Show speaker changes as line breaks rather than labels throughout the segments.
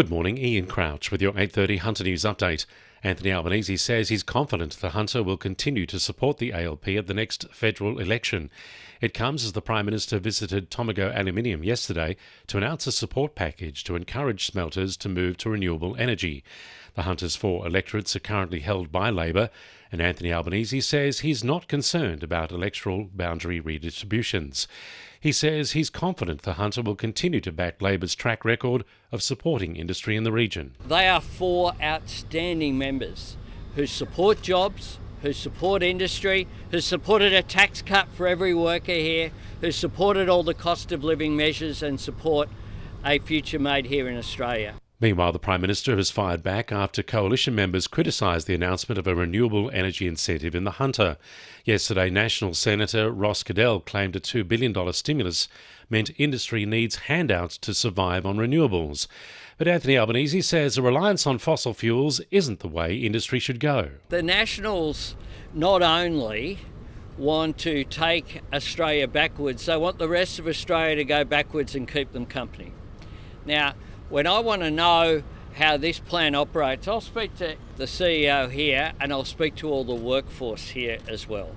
Good morning, Ian Crouch with your 8:30 Hunter News Update. Anthony Albanese says he's confident the Hunter will continue to support the ALP at the next federal election. It comes as the Prime Minister visited Tomago Aluminium yesterday to announce a support package to encourage smelters to move to renewable energy. The Hunter's 4 electorates are currently held by Labor, and Anthony Albanese says he's not concerned about electoral boundary redistributions. He says he's confident the Hunter will continue to back Labor's track record of supporting industry in the region.
They are 4 outstanding members who support jobs, who support industry, who supported a tax cut for every worker here, who supported all the cost of living measures and support a future made here in Australia.
Meanwhile, the Prime Minister has fired back after coalition members criticised the announcement of a renewable energy incentive in the Hunter. Yesterday, National Senator Ross Cadell claimed a $2 billion stimulus meant industry needs handouts to survive on renewables. But Anthony Albanese says a reliance on fossil fuels isn't the way industry should go.
The Nationals not only want to take Australia backwards, they want the rest of Australia to go backwards and keep them company. Now, when I want to know how this plan operates, I'll speak to the CEO here and I'll speak to all the workforce here as well.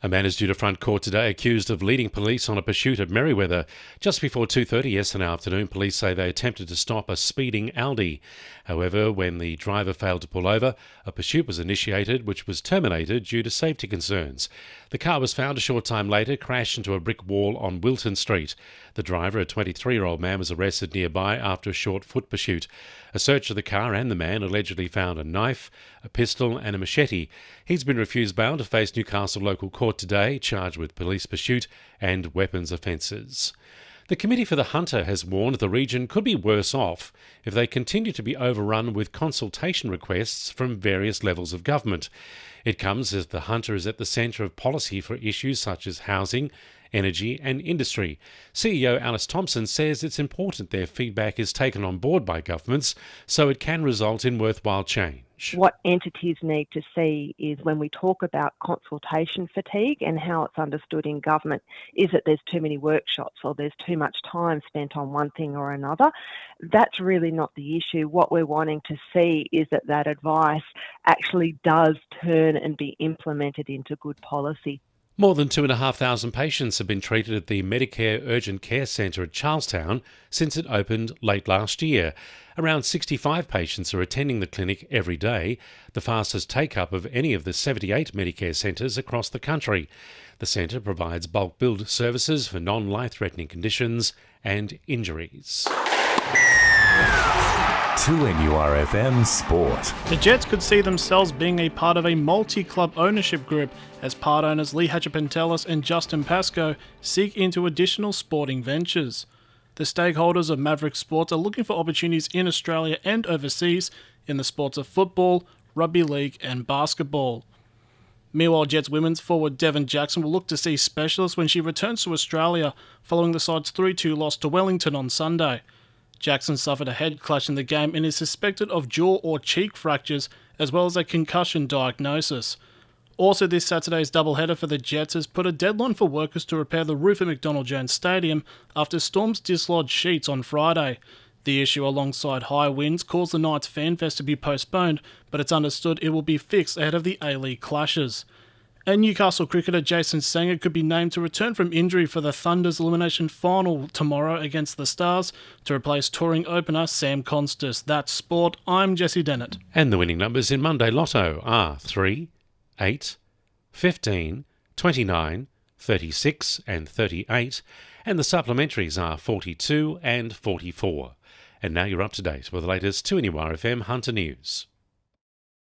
A man is due to front court today accused of leading police on a pursuit at Merewether. Just before 2:30 yesterday afternoon, police say they attempted to stop a speeding Aldi. However, when the driver failed to pull over, a pursuit was initiated which was terminated due to safety concerns. The car was found a short time later crashed into a brick wall on Wilton Street. The driver, a 23-year-old man, was arrested nearby after a short foot pursuit. A search of the car and the man allegedly found a knife, a pistol and a machete. He's been refused bail to face Newcastle local court today, charged with police pursuit and weapons offences. The Committee for the Hunter has warned the region could be worse off if they continue to be overrun with consultation requests from various levels of government. It comes as the Hunter is at the centre of policy for issues such as housing, energy and industry. CEO Alice Thompson says it's important their feedback is taken on board by governments so it can result in worthwhile change.
What entities need to see is when we talk about consultation fatigue and how it's understood in government is that there's too many workshops or there's too much time spent on one thing or another. That's really not the issue. What we're wanting to see is that that advice actually does turn and be implemented into good policy.
More than 2,500 patients have been treated at the Medicare Urgent Care Centre at Charlestown since it opened late last year. Around 65 patients are attending the clinic every day, the fastest take-up of any of the 78 Medicare centres across the country. The centre provides bulk billed services for non-life-threatening conditions and injuries.
2NURFM Sport.
The Jets could see themselves being a part of a multi-club ownership group as part owners Lee Hatcher-Pentelis and Justin Pascoe seek into additional sporting ventures. The stakeholders of Maverick Sports are looking for opportunities in Australia and overseas in the sports of football, rugby league and basketball. Meanwhile, Jets women's forward Devon Jackson will look to see specialists when she returns to Australia following the side's 3-2 loss to Wellington on Sunday. Jackson suffered a head clash in the game and is suspected of jaw or cheek fractures as well as a concussion diagnosis. Also, this Saturday's doubleheader for the Jets has put a deadline for workers to repair the roof at McDonald Jones Stadium after storms dislodged sheets on Friday. The issue alongside high winds caused the night's FanFest to be postponed, but it's understood it will be fixed ahead of the A-League clashes. And Newcastle cricketer Jason Sanger could be named to return from injury for the Thunder's elimination final tomorrow against the Stars to replace touring opener Sam Constas. That's sport. I'm Jessie Dennett.
And the winning numbers in Monday Lotto are 3, 8, 15, 29, 36 and 38, and the supplementaries are 42 and 44. And now you're up to date with the latest 2NURFM Hunter News.